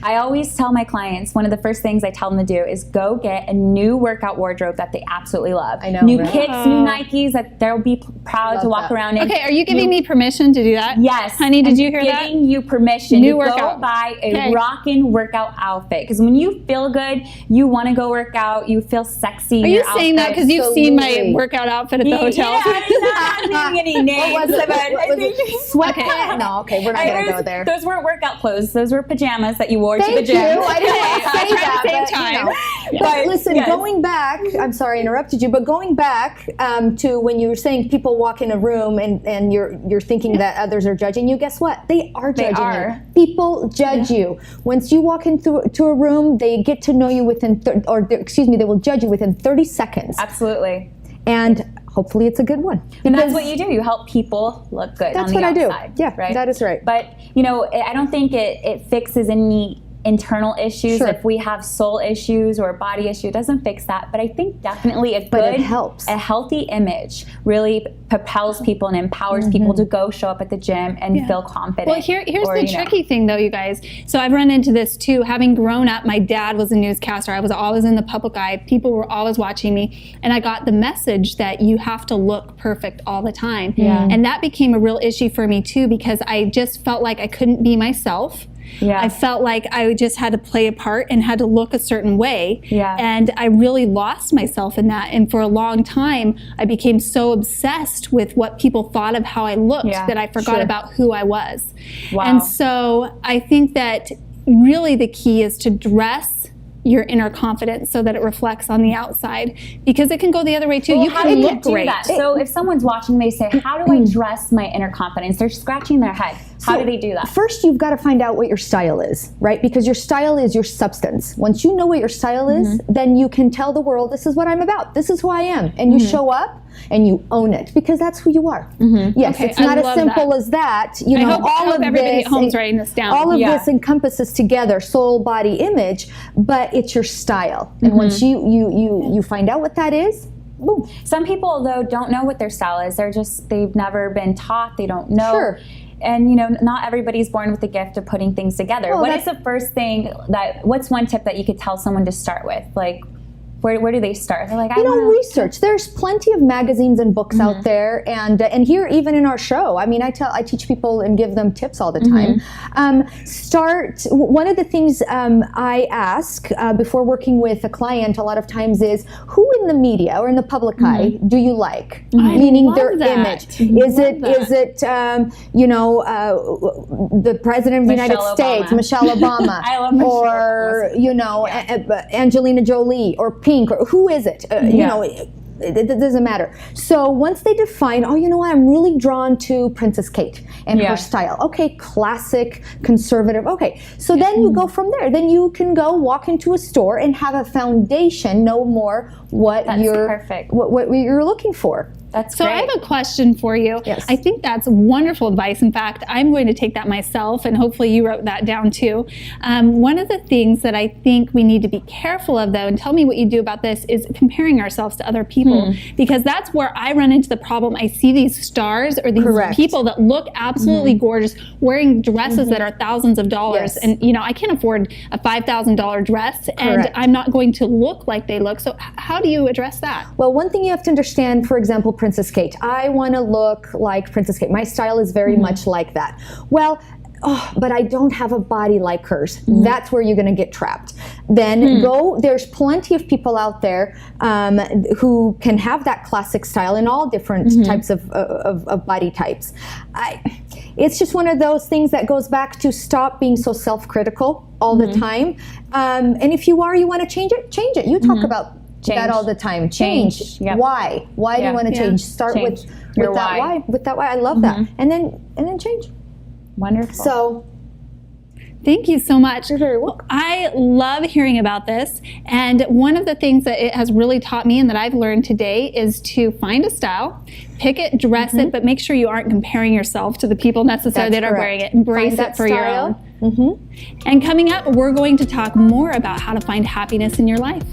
I always tell my clients, one of the first things I tell them to do is go get a new workout wardrobe that they absolutely love. I know, new right? kicks, new Nikes that they'll be proud to walk around in. Okay, are you giving me permission to do that? Yes. Honey, did you hear that? I'm giving you permission New to workout. go buy a rockin' workout outfit. Because when you feel good, you want to go work out, you feel sexy in Are you your saying that outfit. because you've seen my workout outfit at the hotel? Yeah, I'm not naming any names. What was it? Sweatpants? No, okay, we're not going to go there. Those weren't workout clothes. Those were pajamas that you wore to the Thank gym. you. I didn't want to say that, at the same but, time. But listen, going back, I'm sorry I interrupted you, but going back to when you were saying people walk in a room and you're thinking that others are judging you, guess what? They are judging you. People judge you. Once you walk into a room, they get to know you within, they will judge you within 30 seconds. Absolutely. And hopefully it's a good one. And that's what you do. You help people look good on the outside. I do. Yeah, right? that is right. But, I don't think it fixes any internal issues. Sure. If we have soul issues or body issue, it doesn't fix that. But I think definitely it helps. A healthy image really propels people and empowers people to go show up at the gym and feel confident. Well, here's the tricky thing, though, you guys. So I've run into this too. Having grown up, my dad was a newscaster. I was always in the public eye. People were always watching me, and I got the message that you have to look perfect all the time. Yeah. And that became a real issue for me too, because I just felt like I couldn't be myself. Yeah. I felt like I just had to play a part and had to look a certain way. Yeah. And I really lost myself in that. And for a long time, I became so obsessed with what people thought of how I looked that I forgot about who I was. Wow. And so I think that really the key is to dress your inner confidence so that it reflects on the outside, because it can go the other way too. Well, you how can do look you do great. that? So if someone's watching, they say, how do I dress my inner confidence? They're scratching their head. How do they do that? First, you've got to find out what your style is, right? Because your style is your substance. Once you know what your style is, then you can tell the world, this is what I'm about. This is who I am. And you show up and you own it because that's who you are. Yes, Okay, it's not I as love simple that. as that. You I know, hope all of everybody this, at home's writing this down. all of Yeah. this encompasses together soul, body, image, but it's your style. And once you find out what that is, boom. Some people though don't know what their style is. They've never been taught. They don't know. Sure. And you know, not everybody's born with the gift of putting things together. Well, What is the first thing what's one tip that you could tell someone to start with? Like, where do they start? They're like, research. There's plenty of magazines and books out there, and here even in our show. I mean, I teach people and give them tips all the time. One of the things I ask before working with a client a lot of times is, who in the media or in the public eye do you like? Meaning their image. Is it the president of the United States, Michelle Obama, I love Michelle or Angelina Jolie, or Pink, or who is it? You know, it doesn't matter. So once they define, oh, you know what, I'm really drawn to Princess Kate and her style. Okay, classic, conservative. Okay, so then you go from there. Then you can go walk into a store and have a foundation, know more what you're looking for. That's so great. I have a question for you. Yes. I think that's wonderful advice. In fact, I'm going to take that myself, and hopefully you wrote that down too. One of the things that I think we need to be careful of, though, and tell me what you do about this, is comparing ourselves to other people, because that's where I run into the problem. I see these stars or these people that look absolutely gorgeous, wearing dresses that are thousands of dollars, and you know, I can't afford a $5,000 dress, and I'm not going to look like they look. So how do you address that? Well, one thing you have to understand, for example, Princess Kate. I want to look like Princess Kate. My style is very much like that. Well, but I don't have a body like hers. That's where you're going to get trapped. Then there's plenty of people out there who can have that classic style in all different types of body types. It's just one of those things that goes back to stop being so self-critical all the time. And if you want to change it, change it. You talk about that all the time. Change. Yep. Why? Why do you want to change? Start with that why. With that why. I love that. And then change. Wonderful. So thank you so much. You're very welcome. I love hearing about this. And one of the things that it has really taught me and that I've learned today is to find a style, pick it, dress it, but make sure you aren't comparing yourself to the people necessarily that are wearing it. Embrace it for your own. And coming up, we're going to talk more about how to find happiness in your life.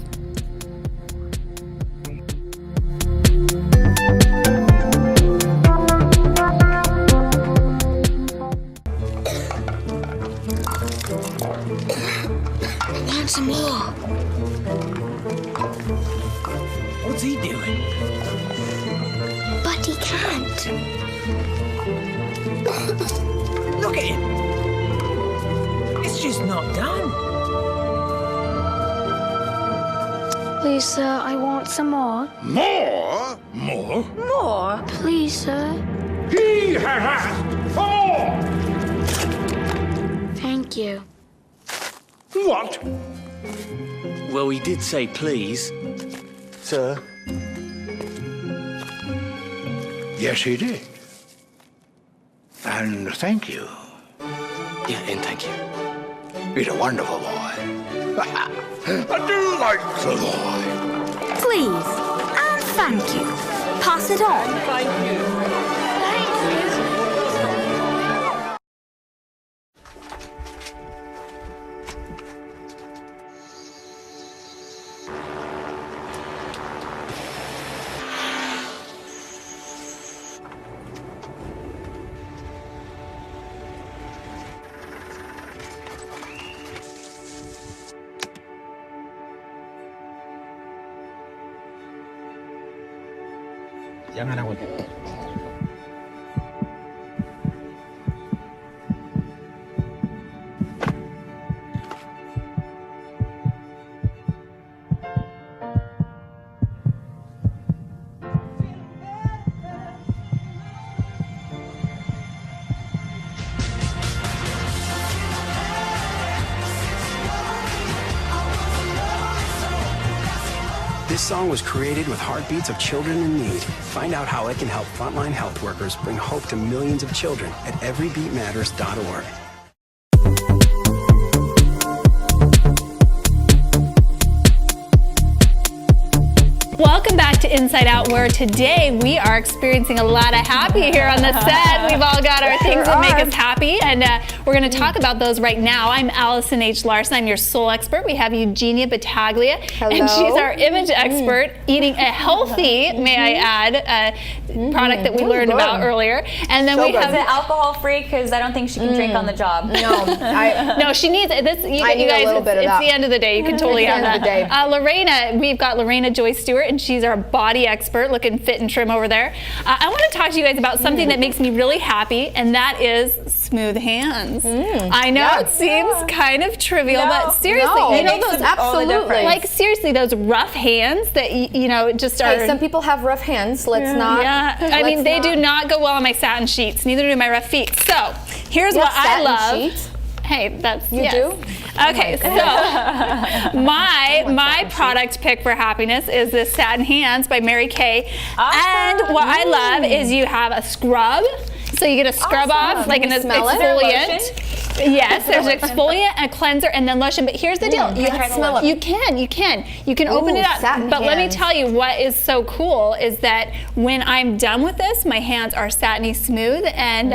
Some more. What's he doing? But he can't. Look at him. It's just not done. Please, sir, I want some more. More? More? More? Please, sir. He has asked for! Thank you. What? Well, he did say please. Sir? Yes, he did. And thank you. Yeah, and thank you. He's a wonderful boy. I do like the boy. Please. And thank you. Pass it on. Thank you. Jangan awal. This song was created with heartbeats of children in need. Find out how it can help frontline health workers bring hope to millions of children at everybeatmatters.org. Welcome back to Inside Out, where today we are experiencing a lot of happy here on the set. We've all got our things that make us happy, and we're going to talk about those right now. I'm Allison H. Larson. I'm your soul expert. We have Eugenia Battaglia, and she's our image expert, eating a healthy, may I add, product that we learned about earlier. And then we have it alcohol-free, because I don't think she can drink on the job. No, she needs it. This, you guys, it's the end of the day. You can totally have that. Lorena, we've got Lorena Joy Stewart, and she's our body expert, looking fit and trim over there. I want to talk to you guys about something that makes me really happy, and that is smooth hands. I know it seems kind of trivial, but seriously, you know those absolutely, like seriously, those rough hands that you know just are. Hey, some people have rough hands. Let's not. Yeah, I mean they do not go well on my satin sheets. Neither do my rough feet. So here's what I love. Sheets? Hey, that's you do. Okay, so my product pick for happiness is this Satin Hands by Mary Kay. Awesome. And what I love is you have a scrub. So you get a scrub off, like an exfoliant. Yes, there's an exfoliant, a cleanser, and then lotion. But here's the deal: you can open it up. But let me tell you what is so cool is that when I'm done with this, my hands are satiny smooth, and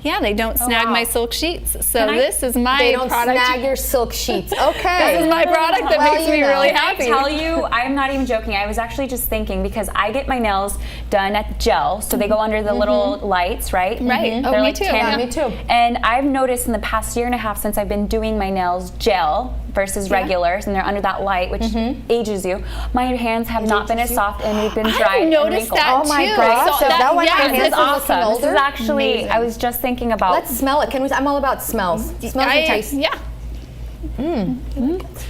yeah, they don't snag my silk sheets. So this is my they don't product. Snag your silk sheets. Okay. This is my product that makes me really happy. I tell you, I'm not even joking. I was actually just thinking because I get my nails done at gel, so they go under the little lights, right? Right. They're like too. Yeah, me too. And I've noticed in the past year and a half since I've been doing my nails gel versus regulars, and they're under that light, which ages you. My hands have not been as soft, and we've been dry. I've noticed that too. Oh my gosh! So that one this is awesome. Older? This is actually. Amazing. I was just thinking about. Let's smell it. Can we? I'm all about smells. Smells and taste. Yeah.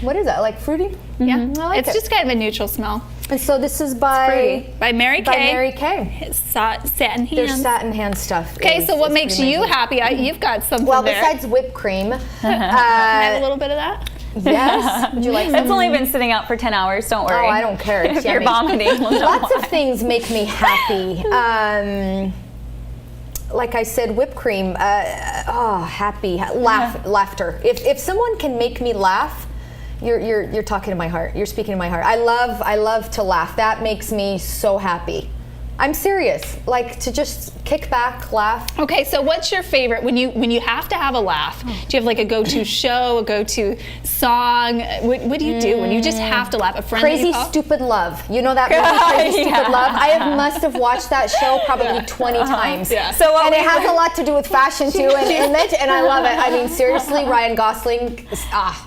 What is that? Like fruity? Yeah. I like it's it. just kind of a neutral smell. And so this is by Mary Kay. By Mary Kay. It's satin hands. Their satin hand stuff. Okay, so what makes you happy? You've got something well, there. besides whipped cream. Can I have a little bit of that? Yes. Would you like some? It's only been sitting out for 10 hours. Don't worry. Oh, I don't care. It's if you're vomiting, we'll know Lots why. of things make me happy. Like I said, whipped cream. Happy. Laughter. If someone can make me laugh, you're talking to my heart. You're speaking to my heart. I love to laugh. That makes me so happy. I'm serious. Like to just kick back, laugh. Okay, so what's your favorite when you have to have a laugh? Do you have like a go-to show, a go-to song? What do you do when you just have to laugh? A friend Crazy Stupid Love. You know that movie, Crazy Stupid Love? I must have watched that show probably 20 times. Yeah. So and it has a lot to do with fashion too and image, and I love it. I mean, seriously, Ryan Gosling.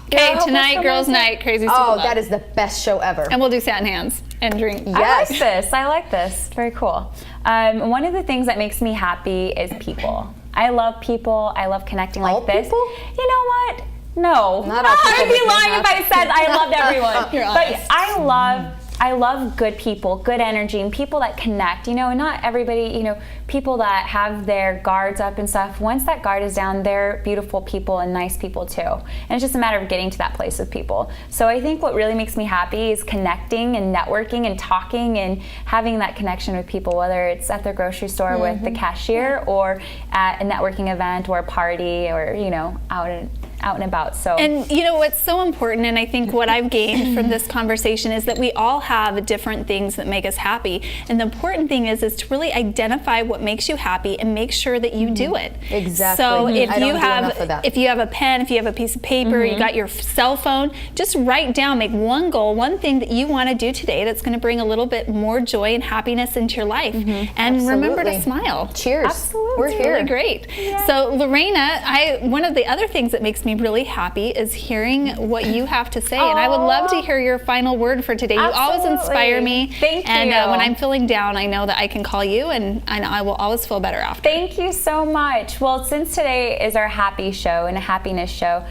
Okay, tonight, girls' night, Crazy Stupid Love. Oh, that is the best show ever. And we'll do Satin Hands and drink. Yes. I like this. Very cool. One of the things that makes me happy is people. I love people. I love connecting like this. People? You know what? No. Not all people I'd be lying if I said I loved everyone. You're but honest. I love good people, good energy, and people that connect. You know, and not everybody, you know, people that have their guards up and stuff. Once that guard is down, they're beautiful people and nice people too. And it's just a matter of getting to that place with people. So I think what really makes me happy is connecting and networking and talking and having that connection with people, whether it's at the grocery store with the cashier or at a networking event or a party or, you know, out and about. So, and you know what's so important, and I think what I've gained from this conversation is that we all have different things that make us happy, and the important thing is to really identify what makes you happy and make sure that you do it. Exactly. So if I you don't have do enough of that. if you have a pen, if you have a piece of paper, you got your cell phone, just write down, make one goal, one thing that you want to do today that's going to bring a little bit more joy and happiness into your life, and remember to smile. Cheers. Absolutely. We're It's here. really great. Yeah. So Lorena, one of the other things that makes me really happy is hearing what you have to say, and I would love to hear your final word for today. You always inspire me. Thank you. And when I'm feeling down, I know that I can call you, and I will always feel better after. Thank you so much. Well, since today is our happy show and a happiness show,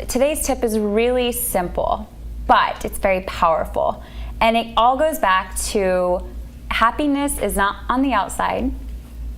today's tip is really simple, but it's very powerful. And it all goes back to happiness is not on the outside,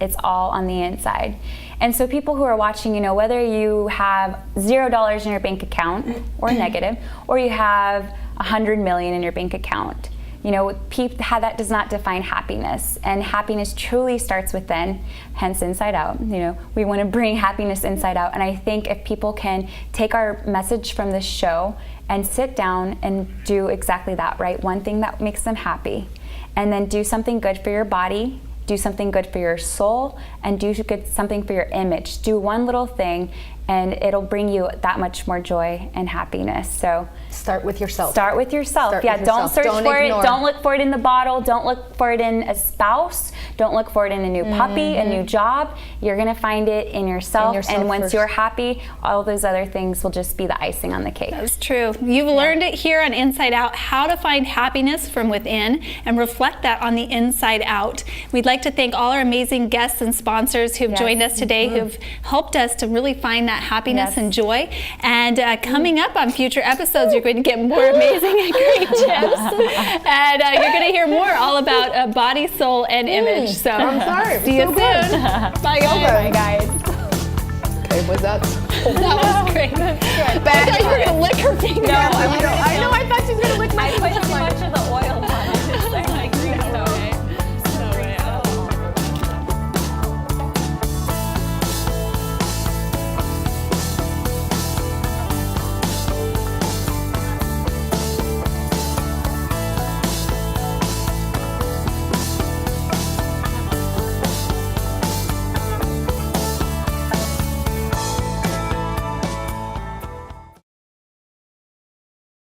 it's all on the inside. And so people who are watching, you know, whether you have $0 in your bank account or negative, or you have $100 million in your bank account, You know, that does not define happiness, and happiness truly starts within, hence inside out. You know, we want to bring happiness inside out, and I think if people can take our message from this show and sit down and do exactly that, right? One thing that makes them happy, and then do something good for your body, do something good for your soul, and do something for your image. Do one little thing, and it'll bring you that much more joy and happiness. So start with yourself. Start with yourself. Start yeah, with don't yourself. search Don't for ignore. it. Don't look for it in the bottle. Don't look for it in a spouse. Don't look for it in a new puppy, a new job. You're gonna find it in yourself. And once first. you're happy, all those other things will just be the icing on the cake. That's true. You've learned it here on Inside Out, how to find happiness from within and reflect that on the inside out. We'd like to thank all our amazing guests and sponsors who've joined us today, who've helped us to really find that happiness and joy. And coming up on future episodes, you're going to get more amazing and great tips. And you're going to hear more all about body, soul, and image. So I'm sorry. See you So soon. good. Bye, guys. Bye, guys. Okay, was that? That was great. I thought you were going to lick her finger. No, I'm gonna